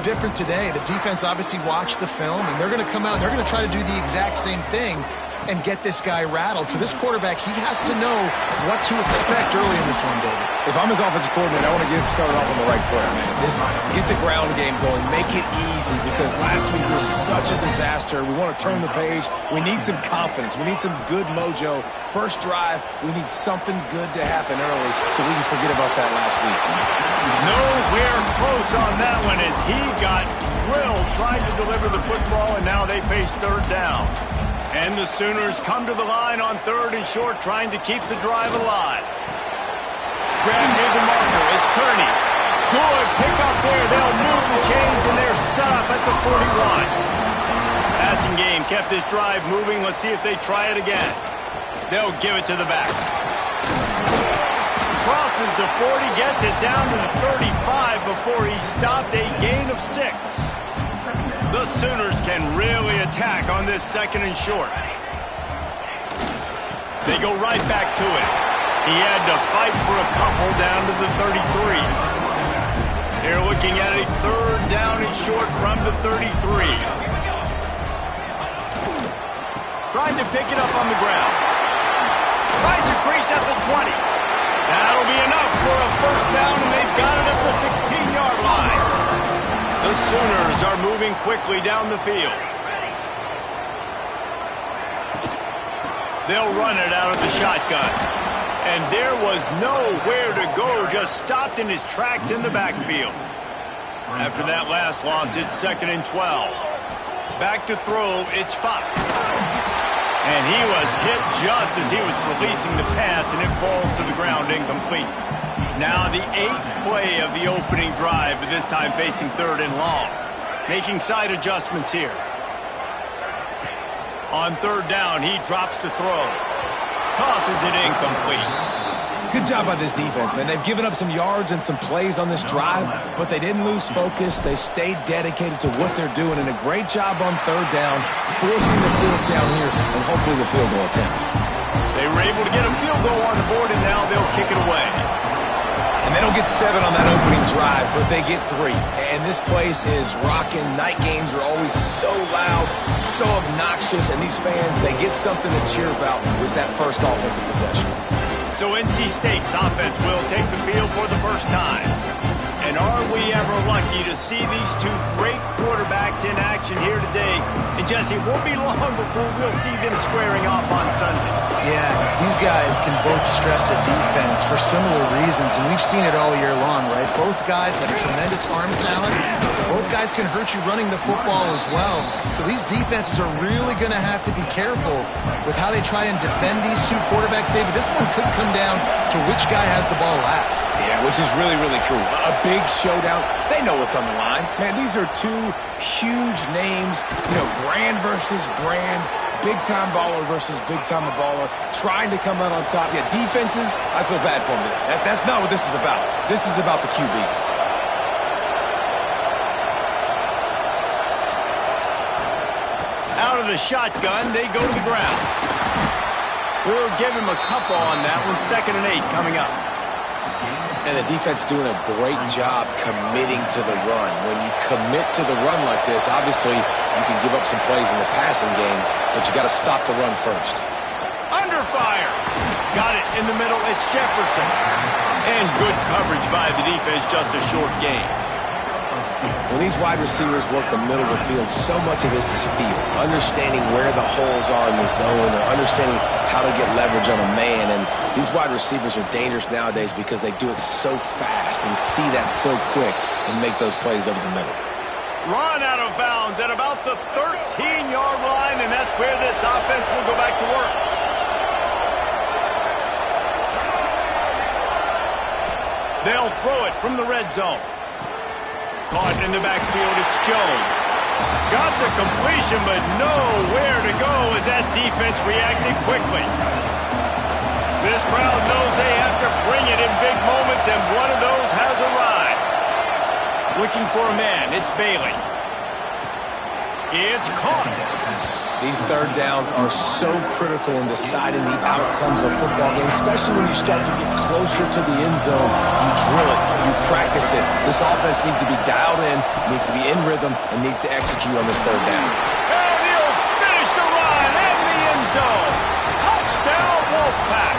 different today. The defense obviously watched the film, and they're going to come out and they're going to try to do the exact same thing and get this guy rattled. So this quarterback, he has to know what to expect early in this one, David. If I'm his offensive coordinator, I want to get started off on the right foot, man. Get the ground game going. Make it easy, because last week was such a disaster. We want to turn the page. We need some confidence. We need some good mojo. First drive, we need something good to happen early so we can forget about that last week. Nowhere close on that one as he got drilled trying to deliver the football, and now they face third down. And the Sooners come to the line on 3rd and short, trying to keep the drive alive. Grab near the marker. It's Kearney. Good pick up there. They'll move the chains, and they're set up at the 41. Passing game kept this drive moving. Let's see if they try it again. They'll give it to the back. Crosses the 40, gets it down to the 35 before he stopped, a gain of 6. The Sooners can really attack on this 2nd and short. They go right back to it. He had to fight for a couple down to the 33. They're looking at a 3rd down and short from the 33. Trying to pick it up on the ground. Finds a crease at the 20. That'll be enough for a 1st down, and they've got it at the 16-yard line. The Sooners are moving quickly down the field. They'll run it out of the shotgun. And there was nowhere to go, just stopped in his tracks in the backfield. After that last loss, it's 2nd and 12. Back to throw, it's Fox. And he was hit just as he was releasing the pass, and it falls to the ground incomplete. Now the 8th play of the opening drive, but this time facing 3rd and long. Making side adjustments here. On 3rd down, he drops to throw. Tosses it incomplete. Good job by this defense, man. They've given up some yards and some plays on this drive, but they didn't lose focus. They stayed dedicated to what they're doing, and a great job on 3rd down, forcing the 4th down here, and hopefully the field goal attempt. They were able to get a field goal on the board, and now they'll kick it away. And they don't get 7 on that opening drive, but they get 3. And this place is rocking. Night games are always so loud, so obnoxious, and these fans, they get something to cheer about with that first offensive possession. So NC State's offense will take the field for the first time. And are we ever lucky to see these two great quarterbacks in action here today? And Jesse, it won't be long before we'll see them squaring off on Sundays. Yeah, these guys can both stress a defense for similar reasons, and we've seen it all year long, right? Both guys have tremendous arm talent. Both guys can hurt you running the football as well. So these defenses are really going to have to be careful with how they try and defend these two quarterbacks, David. This one could come down to which guy has the ball last. Yeah, which is really, really cool. A big showdown. They know what's on the line. Man, these are two huge names. You know, brand versus brand. Big-time baller versus big-time baller. Trying to come out on top. Yeah, defenses, I feel bad for them today. That's not what this is about. This is about the QBs. Out of the shotgun, they go to the ground. We'll give him a couple on that one. 2nd and 8 coming up. And the defense doing a great job committing to the run. When you commit to the run like this, obviously you can give up some plays in the passing game, but you got to stop the run first. Under fire. Got it in the middle. It's Jefferson. And good coverage by the defense, just a short gain. When these wide receivers work the middle of the field, so much of this is feel. Understanding where the holes are in the zone, or understanding how to get leverage on a man. And these wide receivers are dangerous nowadays because they do it so fast and see that so quick and make those plays over the middle. Run out of bounds at about the 13-yard line, and that's where this offense will go back to work. They'll throw it from the red zone. Caught in the backfield, it's Jones. Got the completion, but nowhere to go as that defense reacted quickly. This crowd knows they have to bring it in big moments, and one of those has arrived. Looking for a man, it's Bailey. It's caught. These third downs are so critical in deciding the outcomes of football games, especially when you start to get closer to the end zone. You drill it, you practice it. This offense needs to be dialed in, needs to be in rhythm, and needs to execute on this third down. And he'll finish the run in the end zone. Touchdown, Wolfpack.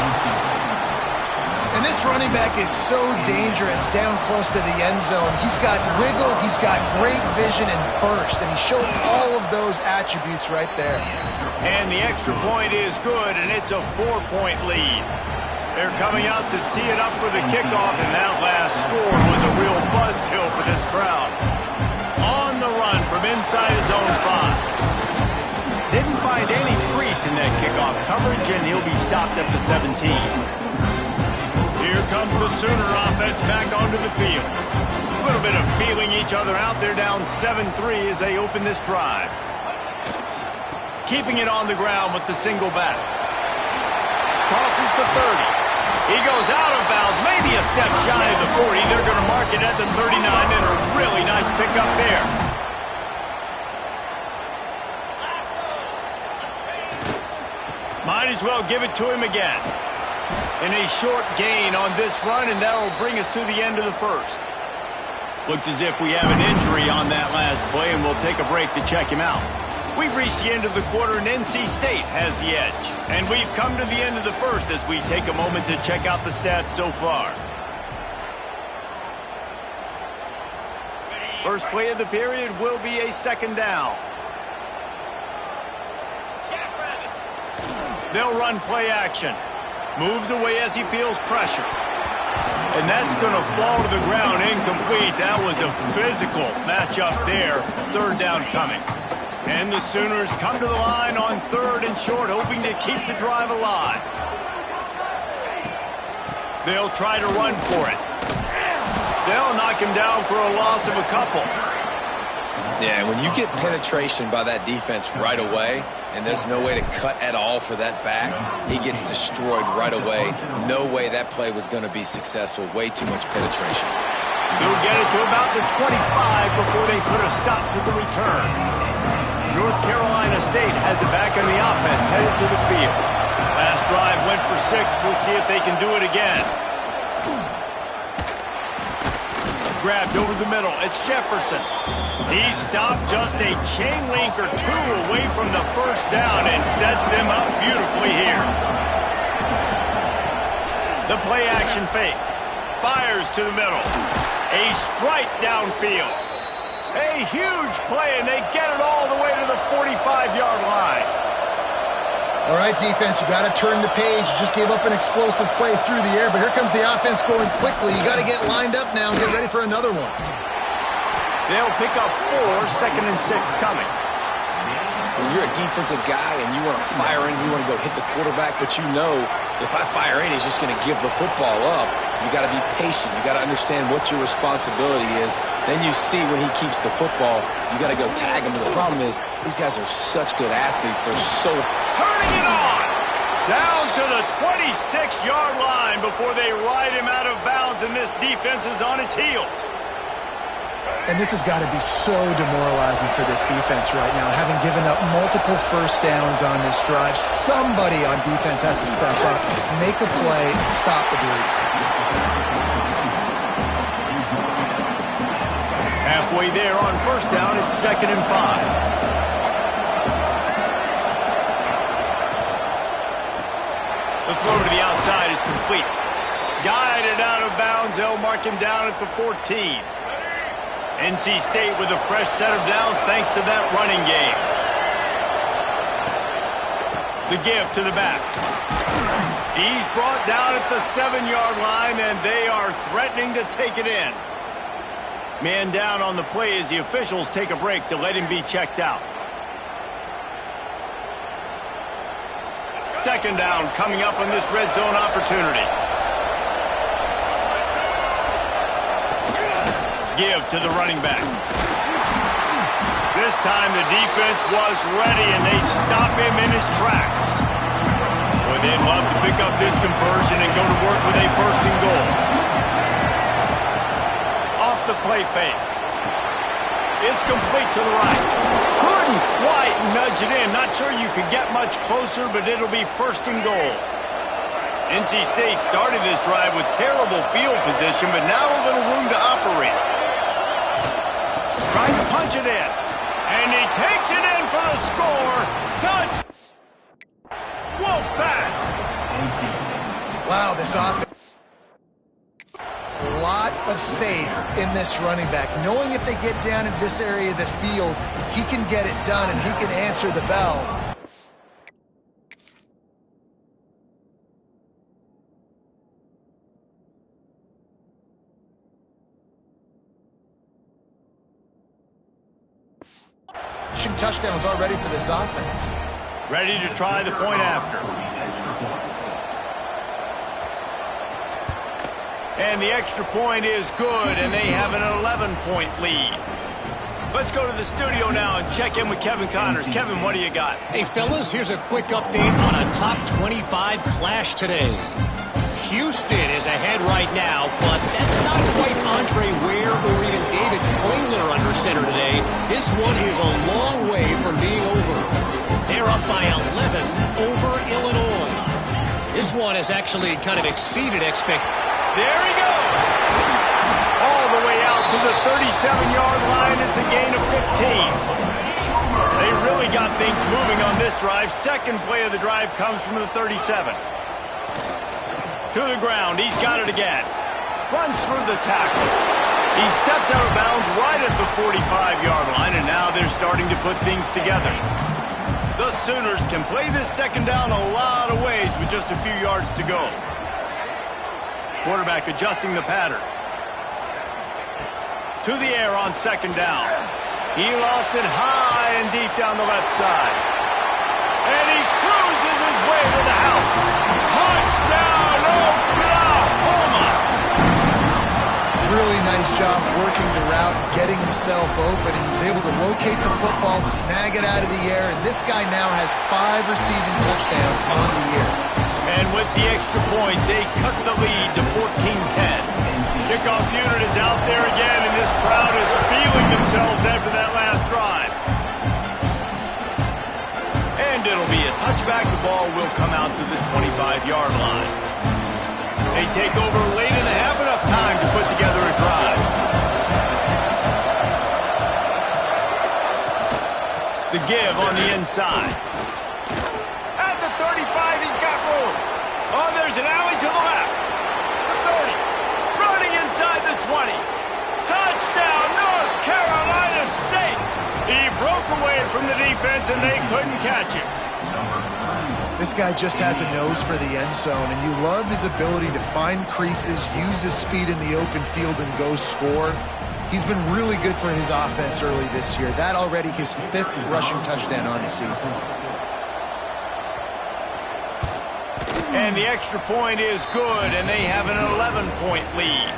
And this running back is so dangerous down close to the end zone. He's got wiggle, he's got great vision and burst, and he showed all of those attributes right there. And the extra point is good, and it's a 4-point lead. They're coming out to tee it up for the kickoff, and that last score was a real buzzkill for this crowd. On the run from inside his own 5. Didn't find any crease in that kickoff coverage, and he'll be stopped at the 17. Here comes the Sooner offense back onto the field. A little bit of feeling each other out. They're down 7-3 as they open this drive. Keeping it on the ground with the single back. Crosses the 30. He goes out of bounds, maybe a step shy of the 40. They're going to mark it at the 39, and a really nice pickup there. Might as well give it to him again. And a short gain on this run, and that'll bring us to the end of the first. Looks as if we have an injury on that last play, and we'll take a break to check him out. We've reached the end of the quarter, and NC State has the edge. And we've come to the end of the first as we take a moment to check out the stats so far. First play of the period will be a second down. They'll run play action. Moves away as he feels pressure. And that's going to fall to the ground incomplete. That was a physical matchup there. Third down coming. And the Sooners come to the line on third and short, hoping to keep the drive alive. They'll try to run for it. They'll knock him down for a loss of a couple. Yeah, when you get penetration by that defense right away, and there's no way to cut at all for that back, he gets destroyed right away. No way that play was going to be successful. Way too much penetration. They'll get it to about the 25 before they put a stop to the return. North Carolina State has it back on the offense, headed to the field. Last drive went for 6. We'll see if they can do it again. Grabbed over the middle. It's Jefferson. He stopped just a chain link or 2 away from the first down and sets them up beautifully here. The play action fake. Fires to the middle. A strike downfield. A huge play, and they get it all the way to the 45-yard line. All right, defense, you got to turn the page. You just gave up an explosive play through the air, but here comes the offense going quickly. You got to get lined up now and get ready for another one. They'll pick up 4, second and 6 coming. When you're a defensive guy and you want to fire in, you want to go hit the quarterback, but you know if I fire in, he's just going to give the football up. You got to be patient. You got to understand what your responsibility is. Then you see when he keeps the football, you got to go tag him. The problem is these guys are such good athletes. They're so... Turning it on! Down to the 26-yard line before they ride him out of bounds, and this defense is on its heels. And this has got to be so demoralizing for this defense right now, having given up multiple first downs on this drive. Somebody on defense has to step up, make a play, and stop the bleed. Halfway there on first down, it's second and 5. The throw to the outside is complete. Guided out of bounds, they'll mark him down at the 14. NC State with a fresh set of downs thanks to that running game. The give to the back. He's brought down at the 7-yard line, and they are threatening to take it in. Man down on the play as the officials take a break to let him be checked out. Second down coming up on this red zone opportunity. Give to the running back. This time the defense was ready, and they stop him in his tracks. Boy, they'd love to pick up this conversion and go to work with a first and goal. Off the play fake. It's complete to the right. Couldn't quite nudge it in. Not sure you could get much closer, but it'll be first and goal. NC State started this drive with terrible field position, but now a little room to operate. Trying to punch it in. And he takes it in for the score. Touch! Wolfpack! Wow, this offense. A lot of faith in this running back. Knowing if they get down in this area of the field, he can get it done and he can answer the bell. Touchdowns already for this offense. Ready to try the point after. And the extra point is good, and they have an 11-point lead. Let's go to the studio now and check in with Kevin Connors. Kevin, what do you got? Hey, fellas, here's a quick update on a top 25 clash today. Houston is ahead right now, but that's not quite Andre Ware or even David Klingler under center today. This one is a long way from being over. They're up by 11 over Illinois. This one has actually kind of exceeded expectations. There he goes! All the way out to the 37-yard line. It's a gain of 15. They really got things moving on this drive. Second play of the drive comes from the 37. To the ground. He's got it again. Runs through the tackle. He steps out of bounds right at the 45-yard line, and now they're starting to put things together. The Sooners can play this second down a lot of ways with just a few yards to go. Quarterback adjusting the pattern. To the air on second down. He lost it high and deep down the left side. And he cruises his way to the house. Touchdown, Oklahoma! Really nice job working the route and getting himself open. He was able to locate the football, snag it out of the air, and this guy now has 5 receiving touchdowns on the year. And with the extra point, they cut the lead to 14-10. Kickoff unit is out there again, and this crowd is feeling themselves after that last drive. And it'll be a touchback. The ball will come out to the 25-yard line. They take over late in the half, enough time to put together a drive. The give on the inside. At the 35, he's got room. Oh, there's an alley to the left. The 30. Running inside the 20. Touchdown, North Carolina State. He broke away from the defense, and they couldn't catch him. This guy just has a nose for the end zone, and you love his ability to find creases, use his speed in the open field, and go score. He's been really good for his offense early this year. That already his 5th rushing touchdown on the season. And the extra point is good, and they have an 11-point lead.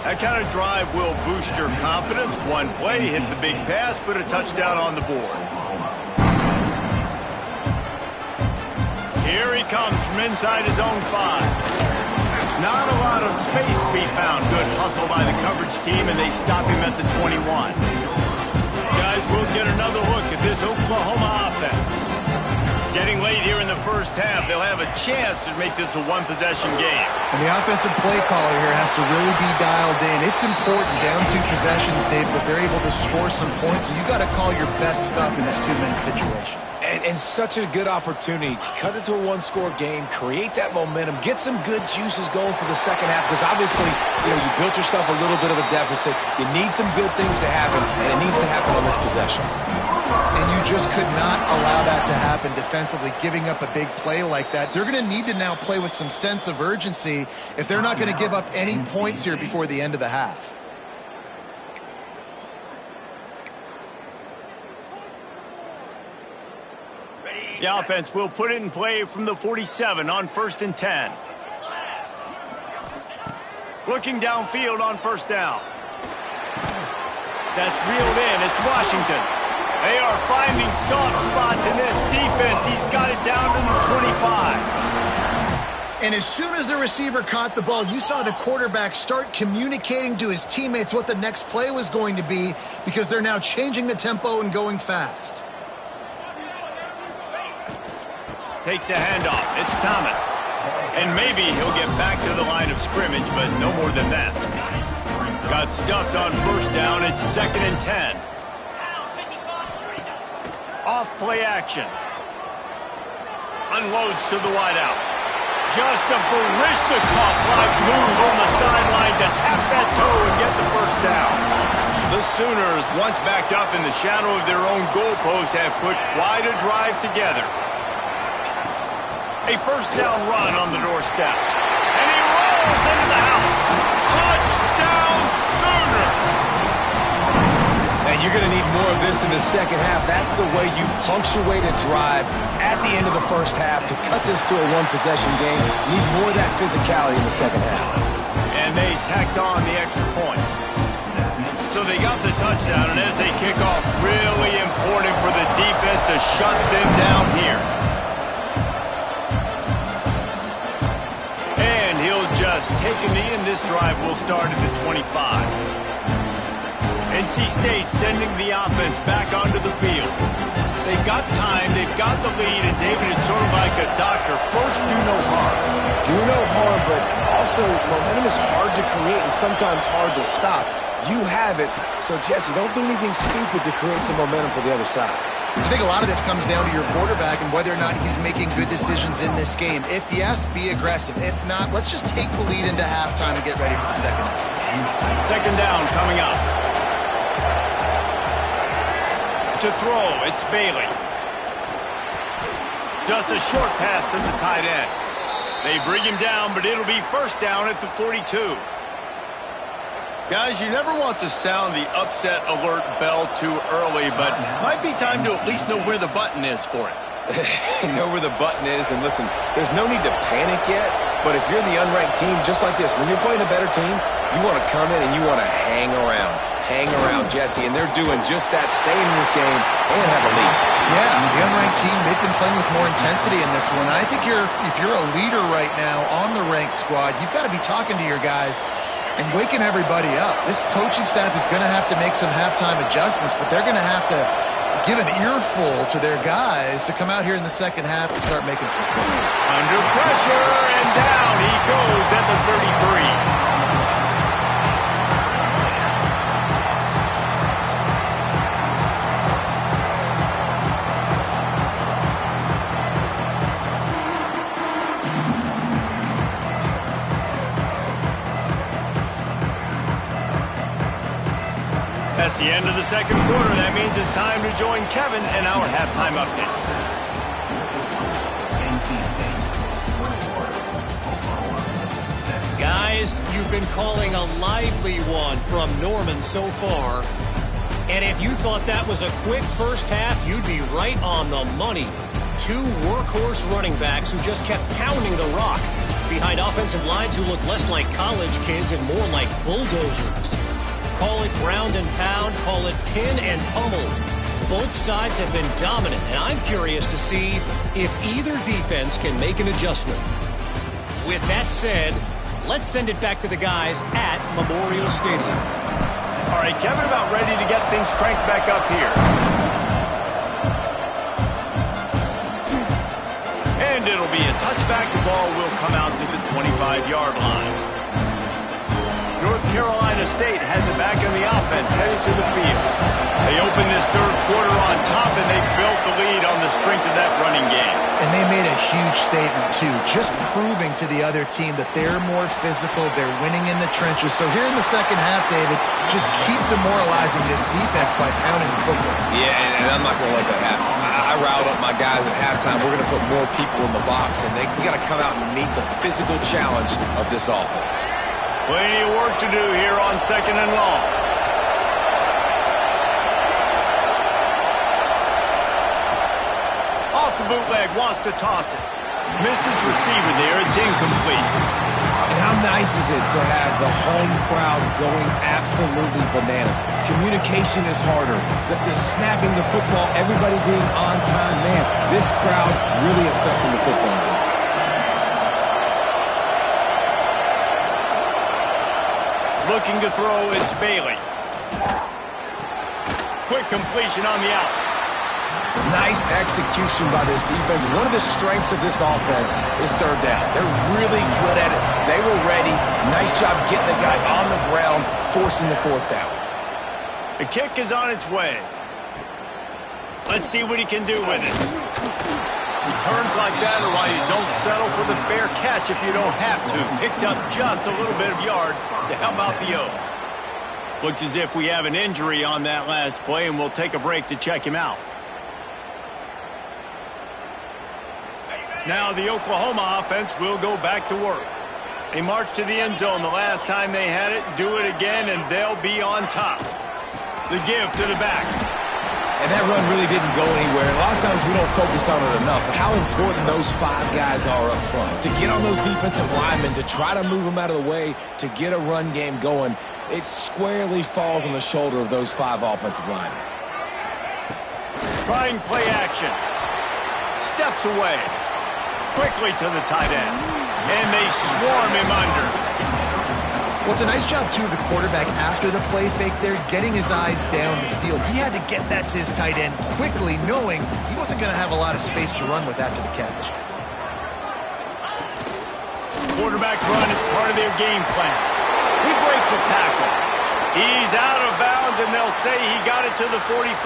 That kind of drive will boost your confidence. One play, hit the big pass, put a touchdown on the board. Here he comes from inside his own 5. Not a lot of space to be found. Good hustle by the coverage team, and they stop him at the 21. Guys, we'll get another look at this Oklahoma offense. Getting late here in the first half, they'll have a chance to make this a one-possession game. And the offensive play caller here has to really be dialed in. It's important down 2 possessions, Dave, that they're able to score some points. So you got to call your best stuff in this 2-minute situation. And such a good opportunity to cut it to a one-score game, create that momentum, get some good juices going for the second half, because obviously, you built yourself a little bit of a deficit. You need some good things to happen, and it needs to happen on this possession. And you just could not allow that to happen defensively, giving up a big play like that. They're going to need to now play with some sense of urgency if they're not going to give up any points here before the end of the half. The offense will put it in play from the 47 on 1st and 10. Looking downfield on 1st down. That's reeled in. It's Washington. They are finding soft spots in this defense. He's got it down to the 25. And as soon as the receiver caught the ball, you saw the quarterback start communicating to his teammates what the next play was going to be because they're now changing the tempo and going fast. Takes a handoff. It's Thomas. And maybe he'll get back to the line of scrimmage, but no more than that. Got stuffed on first down. It's 2nd and 10. Off play action. Unloads to the wideout. Just a Baryshnikov-like move on the sideline to tap that toe and get the first down. The Sooners, once backed up in the shadow of their own goalpost, have put quite a drive together. A first down run on the doorstep. And he rolls into the house. Touchdown Sooners! And you're going to need more of this in the second half. That's the way you punctuate a drive at the end of the first half to cut this to a one-possession game. You need more of that physicality in the second half. And they tacked on the extra point. So they got the touchdown, and as they kick off, really important for the defense to shut them down here. And he'll just take a knee, and this drive will start at the 25. NC State sending the offense back onto the field. They've got time, they've got the lead, and David, it's sort of like a doctor. First, do no harm. Do no harm, but also momentum is hard to create and sometimes hard to stop. You have it, so Jesse, don't do anything stupid to create some momentum for the other side. I think a lot of this comes down to your quarterback and whether or not he's making good decisions in this game. If yes, be aggressive. If not, let's just take the lead into halftime and get ready for the second half. Second down coming up. To throw, it's Bailey. Just a short pass to the tight end. They bring him down, but it'll be first down at the 42. Guys, you never want to sound the upset alert bell too early, but might be time to at least know where the button is for it. Know where the button is, and listen, there's no need to panic yet, but if you're the unranked team, just like this, when you're playing a better team, you want to come in and you want to hang around. Hang around, Jesse, and they're doing just that, staying in this game and have a lead. Yeah, the unranked team, they've been playing with more intensity in this one. I think if you're a leader right now on the ranked squad, you've got to be talking to your guys and waking everybody up. This coaching staff is going to have to make some halftime adjustments, but they're going to have to give an earful to their guys to come out here in the second half and start making some plays. Under pressure, and down he goes at the 33. That's the end of the second quarter. That means it's time to join Kevin in our halftime update. Guys, you've been calling a lively one from Norman so far. And if you thought that was a quick first half, you'd be right on the money. Two workhorse running backs who just kept pounding the rock behind offensive lines who look less like college kids and more like bulldozers. Call it ground and pound, call it pin and pummel. Both sides have been dominant, and I'm curious to see if either defense can make an adjustment. With that said, let's send it back to the guys at Memorial Stadium. All right, Kevin, about ready to get things cranked back up here. And it'll be a touchback. The ball will come out to the 25-yard line. North Carolina State has it back in the offense, headed to the field. They open this third quarter on top, and they built the lead on the strength of that running game. And they made a huge statement, too, just proving to the other team that they're more physical, they're winning in the trenches. So here in the second half, David, just keep demoralizing this defense by pounding the football. Yeah, and I'm not going to let that happen. I riled up my guys at halftime. We're going to put more people in the box, and we got to come out and meet the physical challenge of this offense. Plenty of work to do here on second and long. Off the bootleg, wants to toss it. Missed his receiver there, it's incomplete. And how nice is it to have the home crowd going absolutely bananas? Communication is harder. The snapping the football, everybody being on time. Man, this crowd really affecting the football game. Looking to throw, it's Bailey. Quick completion on the out. Nice execution by this defense. One of the strengths of this offense is third down. They're really good at it. They were ready. Nice job getting the guy on the ground, forcing the fourth down. The kick is on its way. Let's see what he can do with it. Returns like that are why you don't settle for the fair catch if you don't have to. Picks up just a little bit of yards to help out the O. Looks as if we have an injury on that last play, and we'll take a break to check him out. Now the Oklahoma offense will go back to work. They marched to the end zone the last time they had it, do it again, and they'll be on top. The give to the back. And that run really didn't go anywhere. A lot of times we don't focus on it enough, but how important those 5 guys are up front. To get on those defensive linemen, to try to move them out of the way, to get a run game going, it squarely falls on the shoulder of those 5 offensive linemen. Trying play action. Steps away. Quickly to the tight end. And they swarm him under. Well, it's a nice job, too, of the quarterback after the play fake there, getting his eyes down the field. He had to get that to his tight end quickly, knowing he wasn't going to have a lot of space to run with after the catch. Quarterback run is part of their game plan. He breaks a tackle. He's out of bounds, and they'll say he got it to the 45.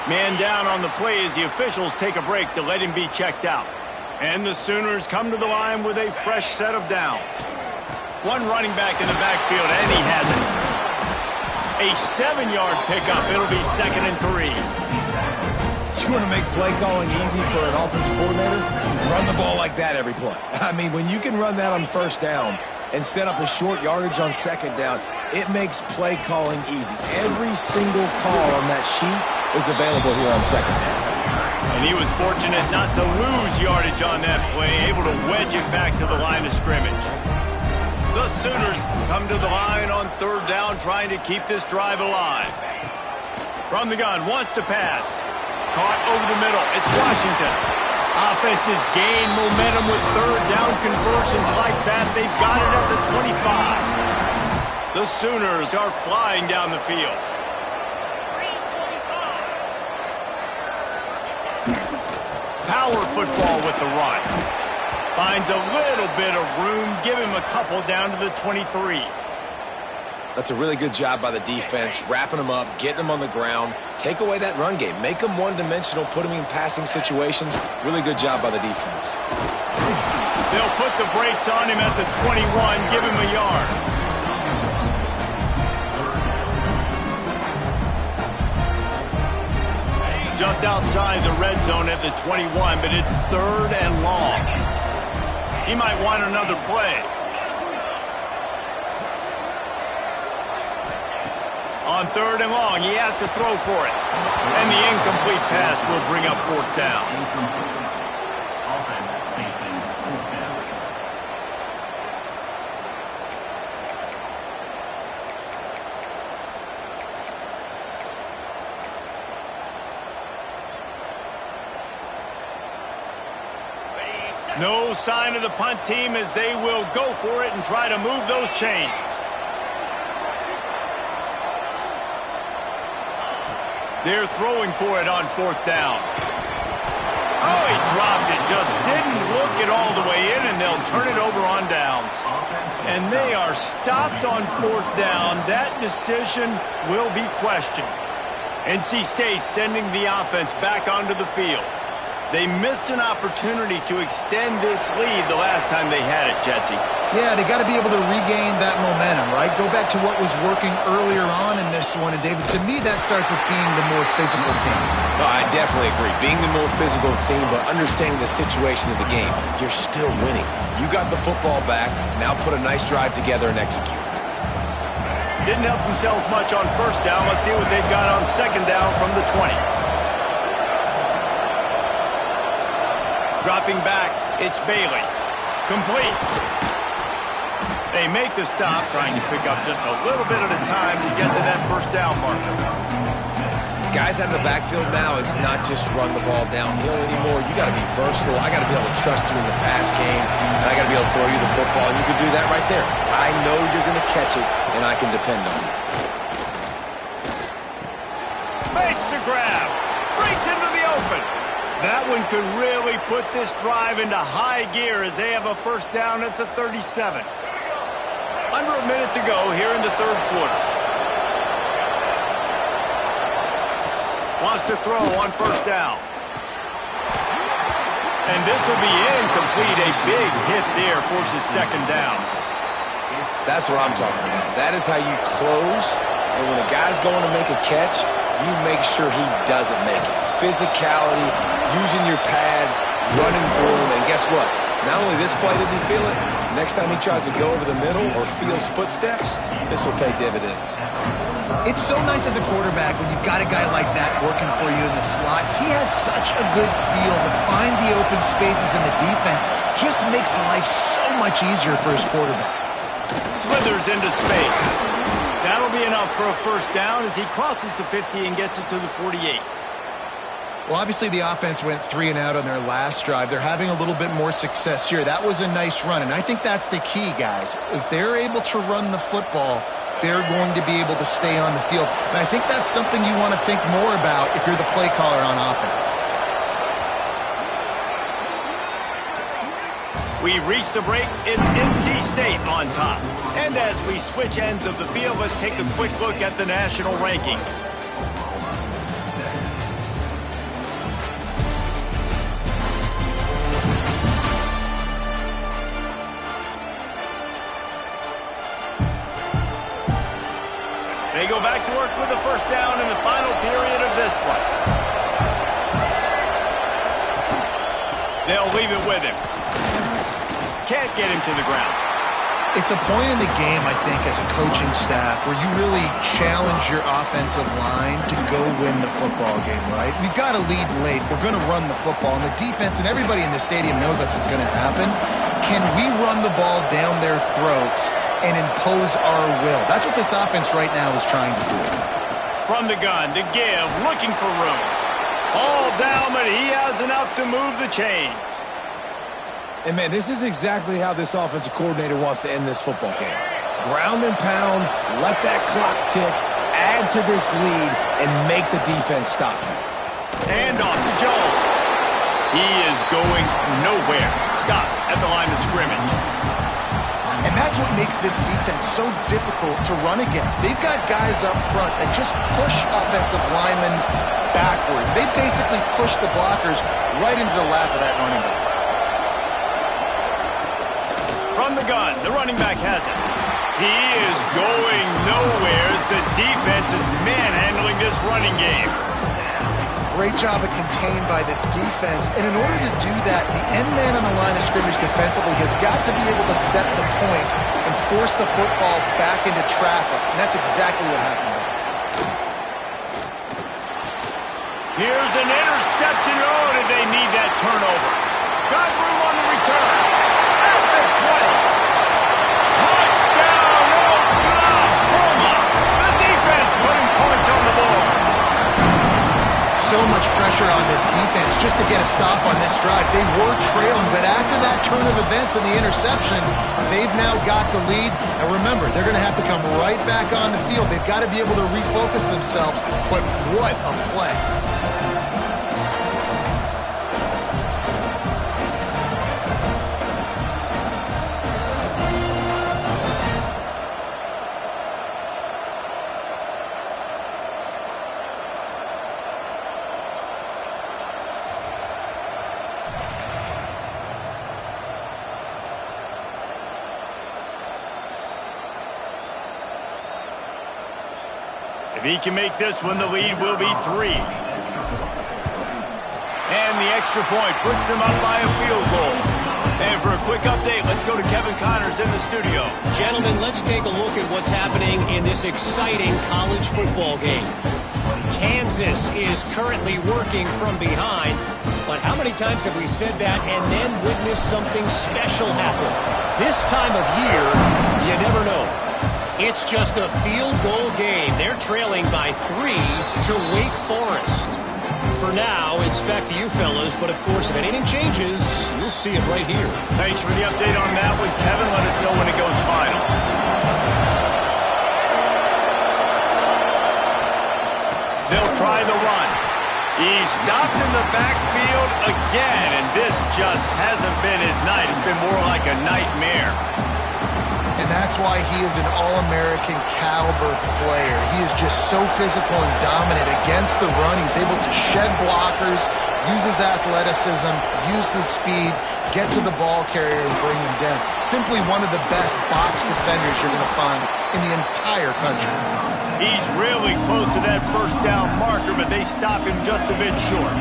Man down on the play as the officials take a break to let him be checked out. And the Sooners come to the line with a fresh set of downs. One running back in the backfield, and he has it. A 7-yard pickup. It'll be 2nd and 3. You want to make play calling easy for an offensive coordinator? Run the ball like that every play. I mean, when you can run that on first down and set up a short yardage on second down, it makes play calling easy. Every single call on that sheet is available here on second down. And he was fortunate not to lose yardage on that play, able to wedge it back to the line of scrimmage. The Sooners come to the line on 3rd down, trying to keep this drive alive. From the gun, wants to pass. Caught over the middle. It's Washington. Offenses gain momentum with 3rd down conversions like that. They've got it at the 25. The Sooners are flying down the field. Power football with the run. Finds a little bit of room. Give him a couple down to the 23. That's a really good job by the defense, wrapping them up, getting them on the ground. Take away that run game. Make them one-dimensional, put them in passing situations. Really good job by the defense. They'll put the brakes on him at the 21, give him a yard. Just outside the red zone at the 21, but it's 3rd and long. He might want another play. On 3rd and long, he has to throw for it. And the incomplete pass will bring up 4th down. No sign of the punt team as they will go for it and try to move those chains. They're throwing for it on 4th down. Oh, he dropped it. Just didn't look it all the way in, and they'll turn it over on downs. And they are stopped on 4th down. That decision will be questioned. NC State sending the offense back onto the field. They missed an opportunity to extend this lead the last time they had it, Jesse. Yeah, they got to be able to regain that momentum, right? Go back to what was working earlier on in this one. And, David, to me, that starts with being the more physical team. No, I definitely agree. Being the more physical team, but understanding the situation of the game. You're still winning. You got the football back. Now put a nice drive together and execute. Didn't help themselves much on 1st down. Let's see what they've got on 2nd down from the 20. Dropping back, it's Bailey. Complete. They make the stop, trying to pick up just a little bit at a time to get to that 1st down marker. Guys out of the backfield now, it's not just run the ball downhill anymore. You got to be versatile. I got to be able to trust you in the pass game, and I got to be able to throw you the football, and you can do that right there. I know you're going to catch it, and I can depend on you. Fakes the grab. Breaks into the open. That one could really put this drive into high gear as they have a first down at the 37. Under a minute to go here in the third quarter. Wants to throw on first down. And this will be incomplete. A big hit there forces second down. That's what I'm talking about. That is how you close. And when a guy's going to make a catch, you make sure he doesn't make it. Physicality, using your pads, running through him. And guess what? Not only this play does he feel it, next time he tries to go over the middle or feels footsteps, this will pay dividends. It's so nice as a quarterback when you've got a guy like that working for you in the slot. He has such a good feel to find the open spaces in the defense. Just makes life so much easier for his quarterback. Slithers into space. That'll be enough for a first down as he crosses the 50 and gets it to the 48. Well, obviously the offense went 3 and out on their last drive. They're having a little bit more success here. That was a nice run, and I think that's the key, guys. If they're able to run the football, they're going to be able to stay on the field. And I think that's something you want to think more about if you're the play caller on offense. We reach the break. It's NC State on top. And as we switch ends of the field, let's take a quick look at the national rankings. They go back to work with the first down in the final period of this one. They'll leave it with him. Can't get him to the ground. It's a point in the game, I think, as a coaching staff where you really challenge your offensive line to go win the football game, right? We've got to lead late. We're going to run the football. And the defense and everybody in the stadium knows that's what's going to happen. Can we run the ball down their throats and impose our will? That's what this offense right now is trying to do. From the gun to give, looking for room. All down, but he has enough to move the chains. And, man, this is exactly how this offensive coordinator wants to end this football game. Ground and pound, let that clock tick, add to this lead, and make the defense stop you. Hand off to Jones. He is going nowhere. Stop at the line of scrimmage. And that's what makes this defense so difficult to run against. They've got guys up front that just push offensive linemen backwards. They basically push the blockers right into the lap of that running back. From the gun, the running back has it. He is going nowhere as the defense is manhandling this running game. Great job of contained by this defense. And in order to do that, the end man on the line of scrimmage defensively has got to be able to set the point and force the football back into traffic. And that's exactly what happened. Here's an interception. Oh, did they need that turnover? Got room on the return. At the 20. Touchdown, Oklahoma. The defense putting points on the board. So much pressure on this defense just to get a stop on this drive. They were trailing, but after that turn of events and the interception, they've now got the lead. And remember, they're going to have to come right back on the field. They've got to be able to refocus themselves. But what a play. If he can make this one, the lead will be 3. And the extra point puts them up by a field goal. And for a quick update, let's go to Kevin Connors in the studio. Gentlemen, let's take a look at what's happening in this exciting college football game. Kansas is currently working from behind, but how many times have we said that and then witnessed something special happen? This time of year, you never know. It's just a field goal game. They're trailing by 3 to Wake Forest. For now, it's back to you fellas, but of course, if anything changes, you'll see it right here. Thanks for the update on that one, Kevin. Let us know when it goes final. They'll try the run. He's stopped in the backfield again, and this just hasn't been his night. It's been more like a nightmare. And that's why he is an All-American caliber player. He is just so physical and dominant against the run. He's able to shed blockers, use his athleticism, use his speed, get to the ball carrier and bring him down. Simply one of the best box defenders you're going to find in the entire country. He's really close to that first down marker, but they stop him just a bit short.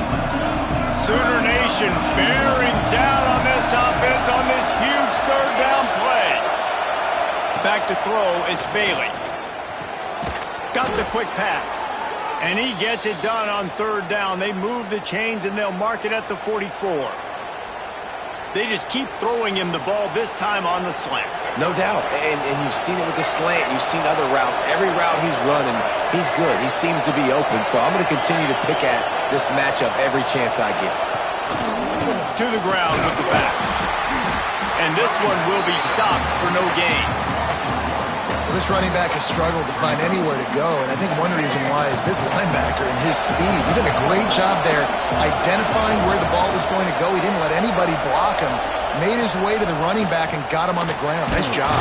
Sooner Nation bearing down on this offense on this huge third down play. Back to throw, it's Bailey. Got the quick pass. And he gets it done on third down. They move the chains and they'll mark it at the 44. They just keep throwing him the ball, this time on the slant. No doubt, and you've seen it with the slant. You've seen other routes. Every route he's running, he's good. He seems to be open, so I'm going to continue to pick at this matchup every chance I get. To the ground with the back. And this one will be stopped for no gain. Well, this running back has struggled to find anywhere to go, and I think one reason why is this linebacker and his speed. He did a great job there identifying where the ball was going to go. He didn't let anybody block him. Made his way to the running back and got him on the ground. Nice job.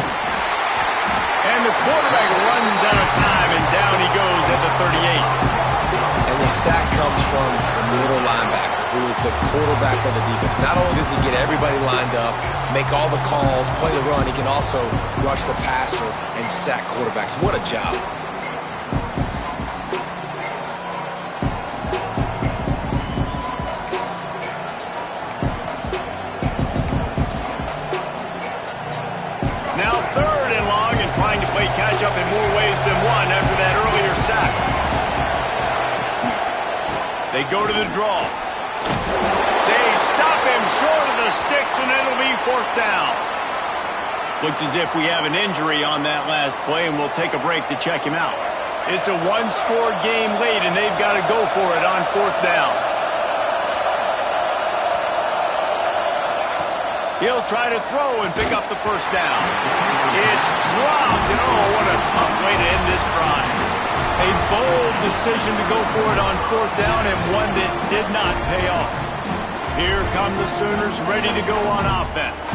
And the quarterback runs out of time, and down he goes at the 38. And the sack comes from the middle linebacker, who is the quarterback of the defense. Not only does he get everybody lined up, make all the calls, play the run, he can also rush the passer and sack quarterbacks. What a job. Now third and long, and trying to play catch up in more ways than one after that earlier sack. They go to the draw. They stop him short of the sticks, and it'll be fourth down. Looks as if we have an injury on that last play, and we'll take a break to check him out. It's a one-score game late, and they've got to go for it on fourth down. He'll try to throw and pick up the first down. It's dropped, and oh, what a tough way to end this drive. A bold decision to go for it on fourth down, and one that did not pay off. Here come the Sooners ready to go on offense.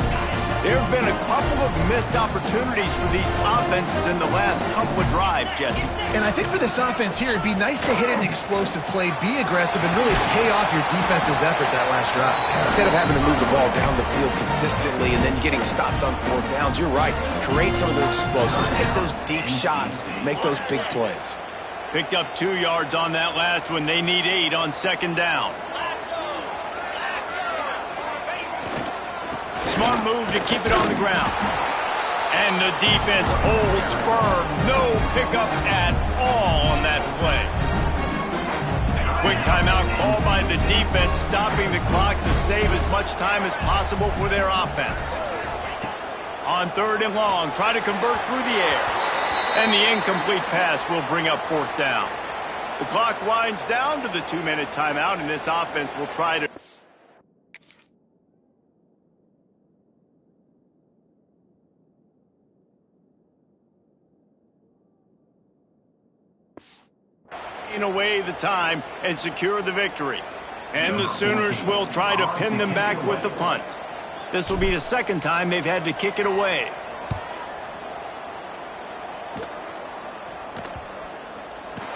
There have been a couple of missed opportunities for these offenses in the last couple of drives, Jesse. And I think for this offense here, it'd be nice to hit an explosive play, be aggressive, and really pay off your defense's effort that last drive. Instead of having to move the ball down the field consistently and then getting stopped on fourth downs, you're right. Create some of those explosives. Take those deep shots. Make those big plays. Picked up 2 yards on that last one. They need 8 on second down. Smart move to keep it on the ground. And the defense holds firm. No pickup at all on that play. Quick timeout call by the defense, stopping the clock to save as much time as possible for their offense. On third and long, try to convert through the air. And the incomplete pass will bring up fourth down. The clock winds down to the 2-minute timeout, and this offense will try to... away the time and secure the victory. And the Sooners will try to pin them back with the punt. This will be the second time they've had to kick it away.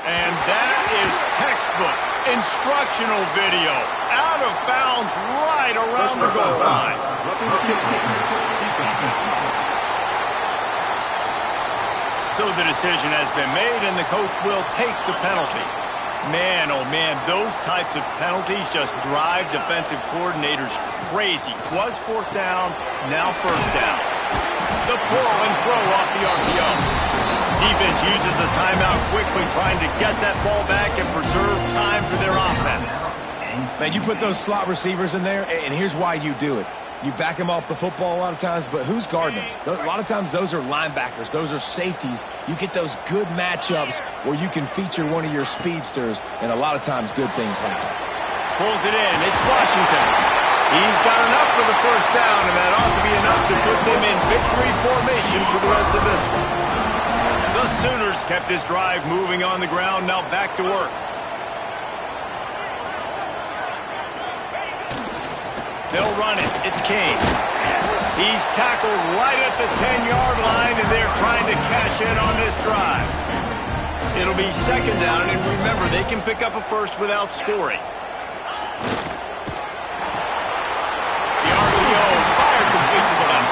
And that is textbook instructional video. Out of bounds right around the goal line. So the decision has been made, and the coach will take the penalty. Man, oh man, those types of penalties just drive defensive coordinators crazy. Was fourth down, now first down. The pull and throw off the RPO. Defense uses a timeout quickly, trying to get that ball back and preserve time for their offense. Man, you put those slot receivers in there, and here's why you do it. You back him off the football a lot of times, but who's guarding him? A lot of times those are linebackers. Those are safeties. You get those good matchups where you can feature one of your speedsters, and a lot of times good things happen. Pulls it in. It's Washington. He's got enough for the first down, and that ought to be enough to put them in victory formation for the rest of this one. The Sooners kept this drive moving on the ground. Now back to work. They'll run it. It's Kane. He's tackled right at the 10-yard line, and they're trying to cash in on this drive. It'll be second down, and remember, they can pick up a first without scoring. The RPO fired complete to the left.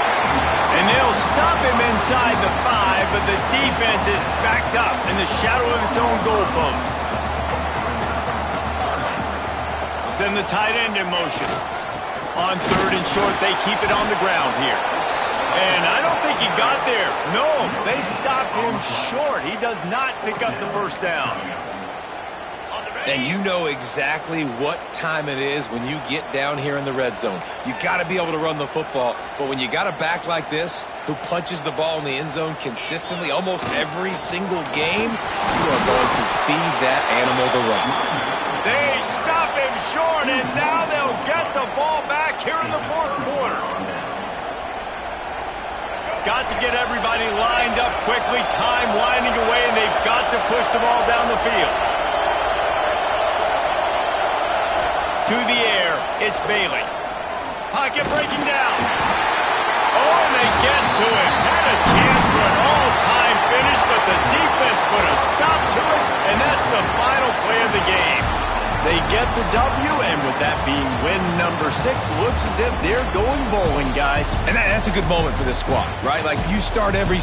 And they'll stop him inside the 5, but the defense is backed up in the shadow of its own goalpost. Send the tight end in motion. On third and short, they keep it on the ground here. And I don't think he got there. No, they stopped him short. He does not pick up the first down. And you know exactly what time it is when you get down here in the red zone. You got to be able to run the football. But when you got a back like this who punches the ball in the end zone consistently almost every single game, you are going to feed that animal the run. They stop him short, and now they'll get the ball back here in the fourth quarter. Got to get everybody lined up quickly, time winding away, and they've got to push the ball down the field. To the air, it's Bailey. Pocket breaking down. Oh, and they get to him. Had a chance for an all-time finish, but the defense put a stop to it, and that's the final play of the game. They get the W, and with that being win number 6, looks as if they're going bowling, guys. And that's a good moment for this squad, right? Like, you start every